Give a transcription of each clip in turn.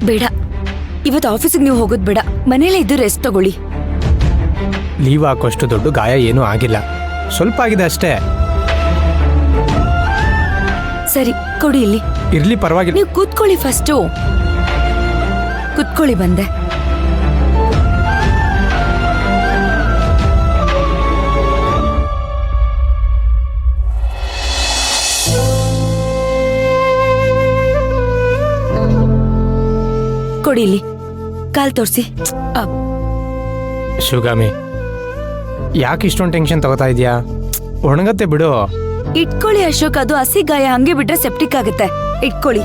ಬೇಡ, ಇವತ್ತು ಆಫೀಸಿಗೆ ನೀವು ಹೋಗೋದು ಬೇಡ. ಮನೇಲೆ ಇದ್ದು ರೆಸ್ಟ್ ತಗೊಳ್ಳಿ. ಲೀವ್ ಹಾಕೋಷ್ಟು ದೊಡ್ಡ ಗಾಯ ಏನೂ ಆಗಿಲ್ಲ, ಸ್ವಲ್ಪ ಆಗಿದೆ ಅಷ್ಟೇ. ಸರಿ, ಕೊಡಿ ಇಲ್ಲಿ. ಇರ್ಲಿ, ಪರವಾಗಿಲ್ಲ. ನೀವು ಕೂತ್ಕೊಳ್ಳಿ ಫಸ್ಟು. ಕೂತ್ಕೊಳ್ಳಿ, ಬಂದೆ. ಕೊಡಿ ಇಲ್ಲಿ, ಕಾಲ್ ತೋರಿಸಿ. ಶಿವಗಾಮಿ, ಯಾಕೆ ಇಷ್ಟೊಂದು ಟೆನ್ಷನ್ ತಗೋತಾ ಇದೆಯಾ? ಒಣಗತ್ತೆ ಬಿಡು. ಇಟ್ಕೊಳ್ಳಿ ಅಶೋಕ್, ಅದು ಹಸಿ ಗಾಯ, ಹಂಗೆ ಬಿಟ್ರೆ ಸೆಪ್ಟಿಕ್ ಆಗುತ್ತೆ. ಇಟ್ಕೊಳ್ಳಿ.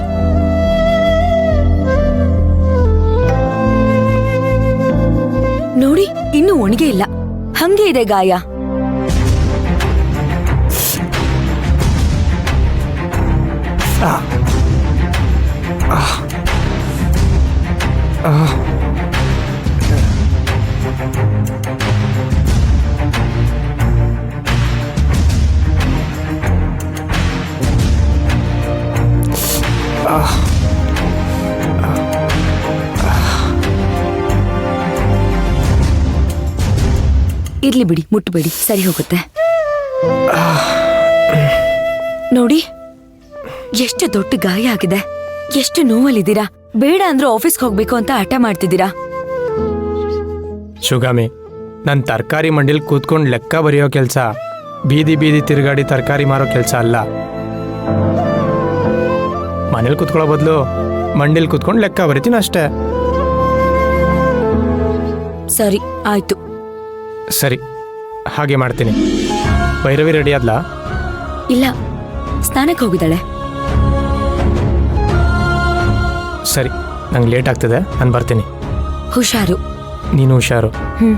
ನೋಡಿ, ಇನ್ನೂ ಒಣಗೆ ಇಲ್ಲ, ಹಂಗೆ ಇದೆ ಗಾಯ. ಇರ್ಲಿ ಬಿಡಿ, ಮುಟ್ಟಬೇಡಿ, ಸರಿ ಹೋಗುತ್ತೆ. ನೋಡಿ, ಎಷ್ಟು ದೊಡ್ಡ ಗಾಯ ಆಗಿದೆ, ಎಷ್ಟು ನೋವಲ್ಲಿದ್ದೀರಾ. ಬೇಡ ಅಂದ್ರೂ ಆಫೀಸ್ಗೆ ಹೋಗ್ಬೇಕು ಅಂತ ಹಠ ಮಾಡ್ತಿದ್ದೀರಾ. ಶಿವಗಾಮಿ, ನನ್ನ ತರಕಾರಿ ಮಂಡಿಲ್ ಕೂತ್ಕೊಂಡು ಲೆಕ್ಕ ಬರೆಯೋ ಕೆಲಸ, ಬೀದಿ ಬೀದಿ ತಿರುಗಾಡಿ ತರಕಾರಿ ಮಾರೋ ಕೆಲಸ ಅಲ್ಲ. ಮನೇಲಿ ಕೂತ್ಕೊಳ್ಳೋ ಬದಲು ಮಂಡಿಲ್ ಕೂತ್ಕೊಂಡು ಲೆಕ್ಕ ಬರಿತೀನಿ ಅಷ್ಟೇ. ಸರಿ, ಆಯ್ತು. ಸರಿ, ಹಾಗೆ ಮಾಡ್ತೀನಿ. ಭೈರವಿ ರೆಡಿ ಆದ್ಲಾ? ಇಲ್ಲ, ಸ್ನಾನಕ್ಕೆ ಹೋಗಿದ್ದಾಳೆ. ಸರಿ, ನಂಗೆ ಲೇಟ್ ಆಗ್ತಿದೆ, ನಾನು ಬರ್ತೀನಿ. ಹುಷಾರು. ನೀನು ಹುಷಾರು. ಹ್ಮ್.